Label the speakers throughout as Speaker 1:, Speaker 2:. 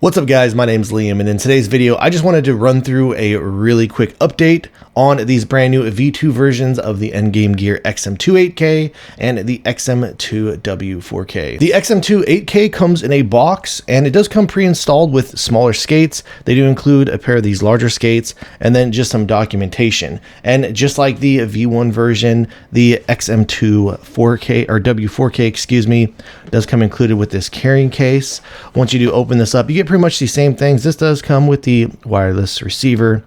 Speaker 1: What's up guys, my name's Liam, and in today's video I just wanted to run through a really quick update on these brand new V2 versions of the EndgameGear XM2 8K and the XM2w 4K. The XM2 8K comes in a box and it does come pre-installed with smaller skates. They do include a pair of these larger skates and then just some documentation. And just like the V1 version, the XM2 4K or W4K, excuse me, does come included with this carrying case. Once you do open this up, you get pretty much the same things. This does come with the wireless receiver.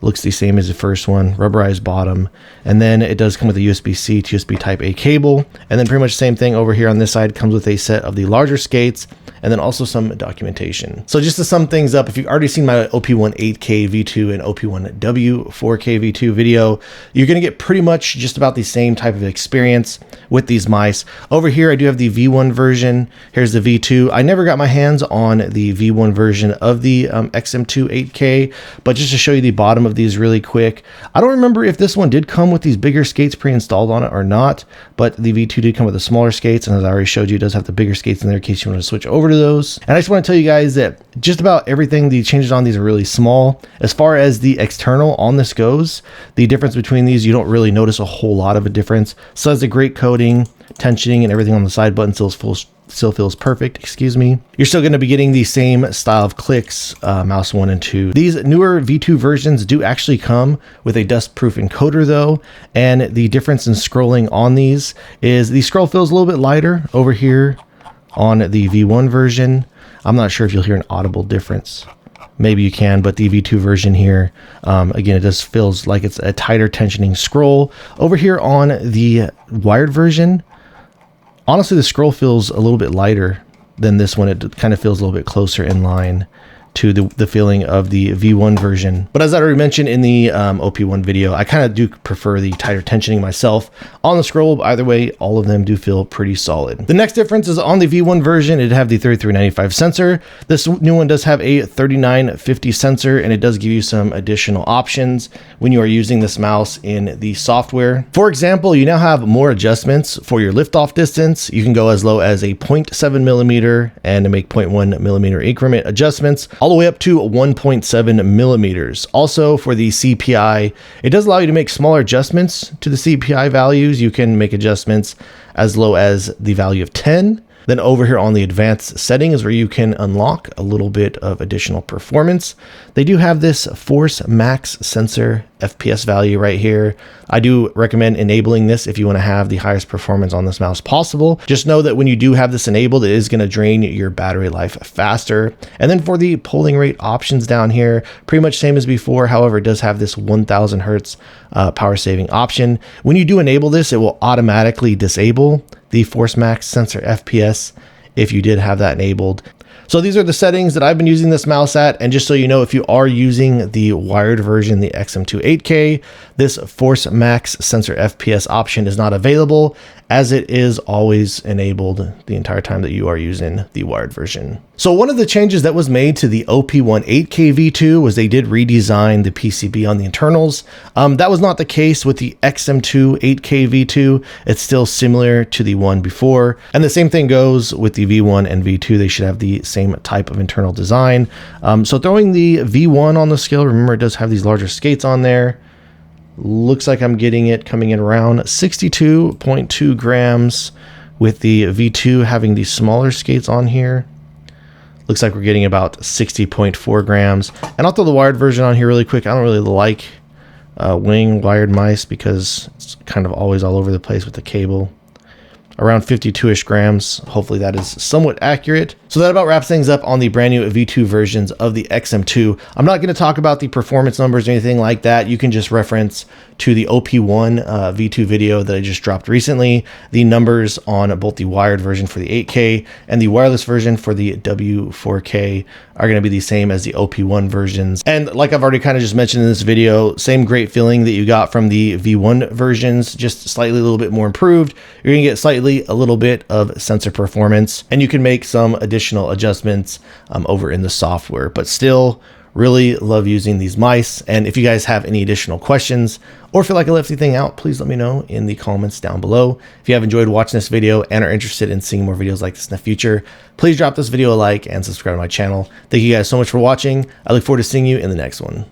Speaker 1: Looks the same as the first one, rubberized bottom. And then it does come with a USB-C to USB Type A cable. And then pretty much the same thing over here on this side comes with a set of the larger skates and then also some documentation. So just to sum things up, if you've already seen my OP1 8K V2 and OP1w 4K V2 video, you're gonna get pretty much just about the same type of experience with these mice. Over here, I do have the V1 version. Here's the V2. I never got my hands on the V1 version of the XM2 8K, but just to show you the bottom of these really quick, I don't remember if this one did come with these bigger skates pre-installed on it or not, but the V2 did come with the smaller skates, and as I already showed you, it does have the bigger skates in there in case you want to switch over to those. And I just want to tell you guys that just about everything, the changes on these are really small. As far as the external on this goes, the difference between these, you don't really notice a whole lot of a difference. So it's a great coating, tensioning, and everything on the side button still feels perfect, excuse me. You're still going to be getting the same style of clicks, mouse 1 and 2. These newer V2 versions do actually come with a dust-proof encoder though, and the difference in scrolling on these is the scroll feels a little bit lighter over here on the V1 version. I'm not sure if you'll hear an audible difference. Maybe you can, but the V2 version here, again, it just feels like it's a tighter tensioning scroll. Over here on the wired version, honestly, the scroll feels a little bit lighter than this one. It kind of feels a little bit closer in line to the feeling of the V1 version. But as I already mentioned in the OP1 video, I kind of do prefer the tighter tensioning myself on the scroll. But either way, all of them do feel pretty solid. The next difference is on the V1 version, it have the 3395 sensor. This new one does have a 3950 sensor, and it does give you some additional options when you are using this mouse in the software. For example, you now have more adjustments for your liftoff distance. You can go as low as a 0.7 millimeter and to make 0.1 millimeter increment adjustments, all the way up to 1.7 millimeters. Also for the CPI, it does allow you to make smaller adjustments to the CPI values. You can make adjustments as low as the value of 10. Then over here on the advanced settings where you can unlock a little bit of additional performance. They do have this Force Max sensor FPS value right here. I do recommend enabling this if you want to have the highest performance on this mouse possible. Just know that when you do have this enabled, it is going to drain your battery life faster. And then for the polling rate options down here, pretty much same as before. However, it does have this 1000 Hertz power saving option. When you do enable this, it will automatically disable the Force Max sensor FPS if you did have that enabled. So these are the settings that I've been using this mouse at. And just so you know, if you are using the wired version, the XM2 8K, this Force Max sensor FPS option is not available, as it is always enabled the entire time that you are using the wired version. So one of the changes that was made to the OP1 8K V2 was they did redesign the PCB on the internals. That was not the case with the XM2 8K V2. It's still similar to the one before. And the same thing goes with the V1 and V2. They should have the same type of internal design. So throwing the V1 on the scale, remember it does have these larger skates on there. Looks like I'm getting it coming in around 62.2 grams with the V2 having these smaller skates on here. Looks like we're getting about 60.4 grams. And I'll throw the wired version on here really quick. I don't really like wing wired mice because it's kind of always all over the place with the cable. Around 52-ish grams. Hopefully that is somewhat accurate. So that about wraps things up on the brand new V2 versions of the XM2. I'm not going to talk about the performance numbers or anything like that. You can just reference to the OP1 V2 video that I just dropped recently. The numbers on both the wired version for the 8K and the wireless version for the W4K are going to be the same as the OP1 versions. And like I've already kind of just mentioned in this video, same great feeling that you got from the V1 versions, just slightly a little bit more improved. You're going to get slightly a little bit of sensor performance, and you can make some additional adjustments over in the software, but still Really love using these mice. And if you guys have any additional questions or feel like I left anything out, please let me know in the comments down below. If you have enjoyed watching this video and are interested in seeing more videos like this in the future, please drop this video a like and subscribe to my channel. Thank you guys so much for watching. I look forward to seeing you in the next one.